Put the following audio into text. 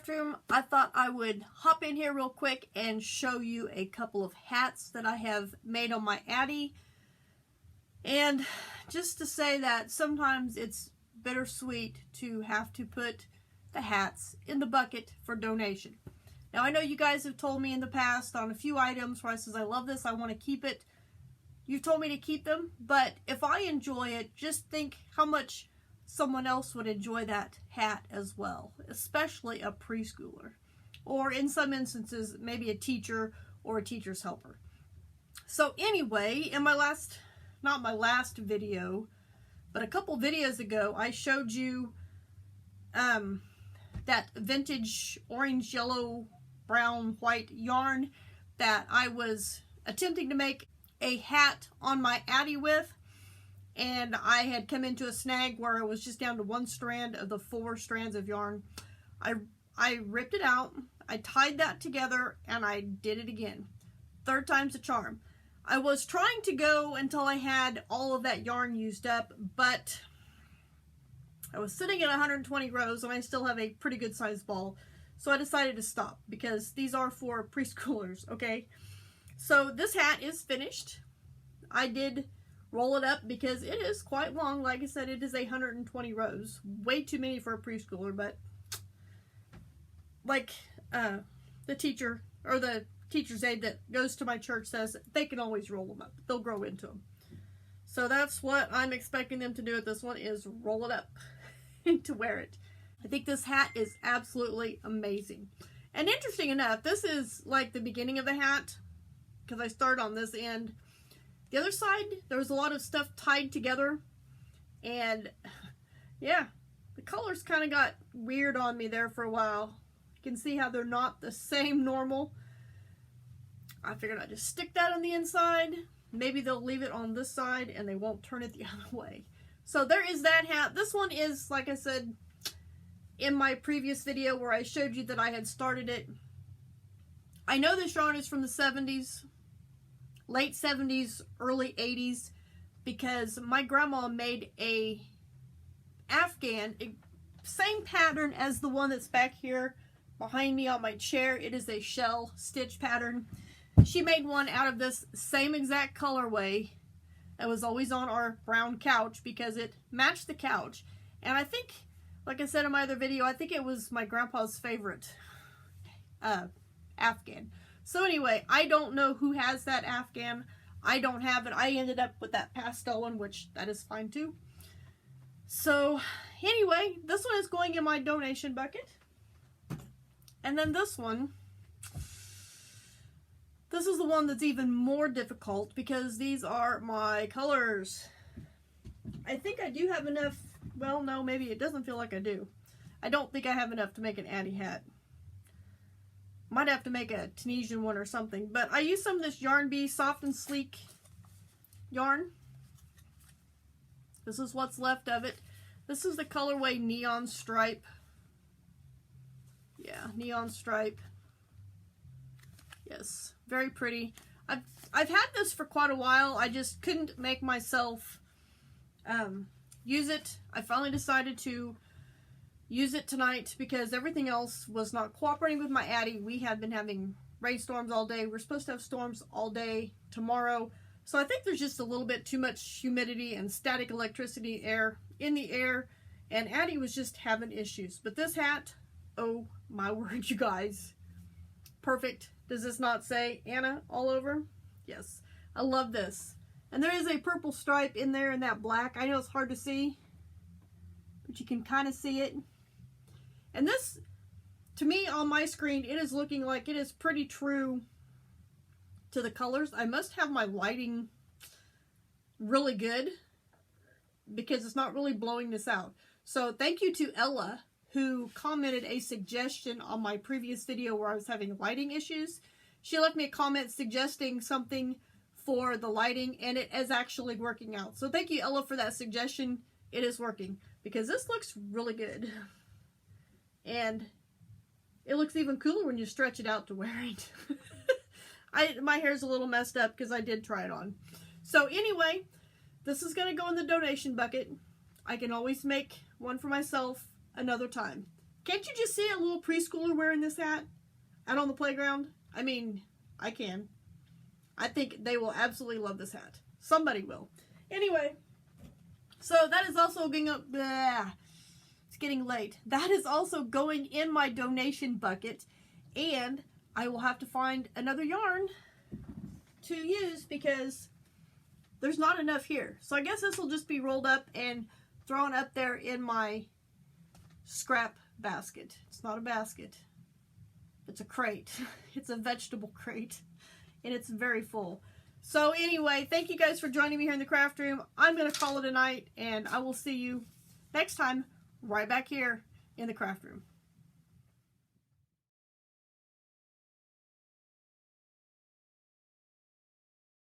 bathroom, I thought I would hop in here real quick and show you a couple of hats that I have made on my Addie. And just to say that sometimes it's bittersweet to have to put the hats in the bucket for donation. Now I know you guys have told me in the past on a few items where I says I love this, I want to keep it. You've told me to keep them, but if I enjoy it, just think how much someone else would enjoy that hat as well, especially a preschooler, or in some instances maybe a teacher or a teacher's helper. So anyway, in my last, not my last video, but a couple videos ago, I showed you that vintage orange, yellow, brown, white yarn that I was attempting to make a hat on my Addie with. And I had come into a snag where I was just down to one strand of the 4 strands of yarn. I ripped it out, I tied that together, and I did it again. 3rd time's a charm. I was trying to go until I had all of that yarn used up, but I was sitting at 120 rows and I still have a pretty good sized ball. So I decided to stop because these are for preschoolers, okay? So this hat is finished. I did roll it up because it is quite long. Like I said, it is 120 rows. Way too many for a preschooler, but like the teacher or the teacher's aide that goes to my church says, they can always roll them up. They'll grow into them. So that's what I'm expecting them to do with this one, is roll it up to wear it. I think this hat is absolutely amazing. And interesting enough, this is like the beginning of the hat because I started on this end. The other side, there was a lot of stuff tied together, and yeah, the colors kind of got weird on me there for a while. You can see how they're not the same normal. I figured I'd just stick that on the inside. Maybe they'll leave it on this side and they won't turn it the other way. So there is that hat. This one is, like I said in my previous video where I showed you that I had started it. I know this yarn is from the 70s. Late 70s, early 80s, because my grandma made a Afghan, same pattern as the one that's back here behind me on my chair. It is a shell stitch pattern. She made one out of this same exact colorway. It was always on our brown couch because it matched the couch. And I think, like I said in my other video, I think it was my grandpa's favorite Afghan. So anyway, I don't know who has that Afghan. I don't have it. I ended up with that pastel one, which that is fine too. So anyway, this one is going in my donation bucket. And then this one, this is the one that's even more difficult because these are my colors. I think I do have enough. Well, no, maybe it doesn't feel like I do. I don't think I have enough to make an Addie hat. Might have to make a Tunisian one or something. But I used some of this Yarn Bee Soft and Sleek yarn. This is what's left of it. This is the colorway Neon Stripe. Yeah, Neon Stripe. Yes, very pretty. I've had this for quite a while. I just couldn't make myself use it. I finally decided to use it tonight because everything else was not cooperating with my Addie. We had been having rainstorms all day. We're supposed to have storms all day tomorrow. So I think there's just a little bit too much humidity and static electricity in the air. And Addie was just having issues. But this hat, oh my word, you guys. Perfect. Does this not say Anna all over? Yes. I love this. And there is a purple stripe in there in that black. I know it's hard to see, but you can kind of see it. And this, to me on my screen, it is looking like it is pretty true to the colors. I must have my lighting really good because it's not really blowing this out. So thank you to Ella, who commented a suggestion on my previous video where I was having lighting issues. She left me a comment suggesting something for the lighting, and it is actually working out. So thank you, Ella, for that suggestion. It is working because this looks really good. And it looks even cooler when you stretch it out to wear it. My hair's a little messed up because I did try it on. So anyway, this is going to go in the donation bucket. I can always make one for myself another time. Can't you just see a little preschooler wearing this hat out on the playground? I mean, I can. I think they will absolutely love this hat. Somebody will. Anyway, so that is also going up. It's getting late. That is also going in my donation bucket, and I will have to find another yarn to use because there's not enough here. So I guess this will just be rolled up and thrown up there in my scrap basket. It's not a basket. It's a crate. It's a vegetable crate. And it's very full. So anyway, thank you guys for joining me here in the craft room. I'm going to call it a night, and I will see you next time right back here in the craft room.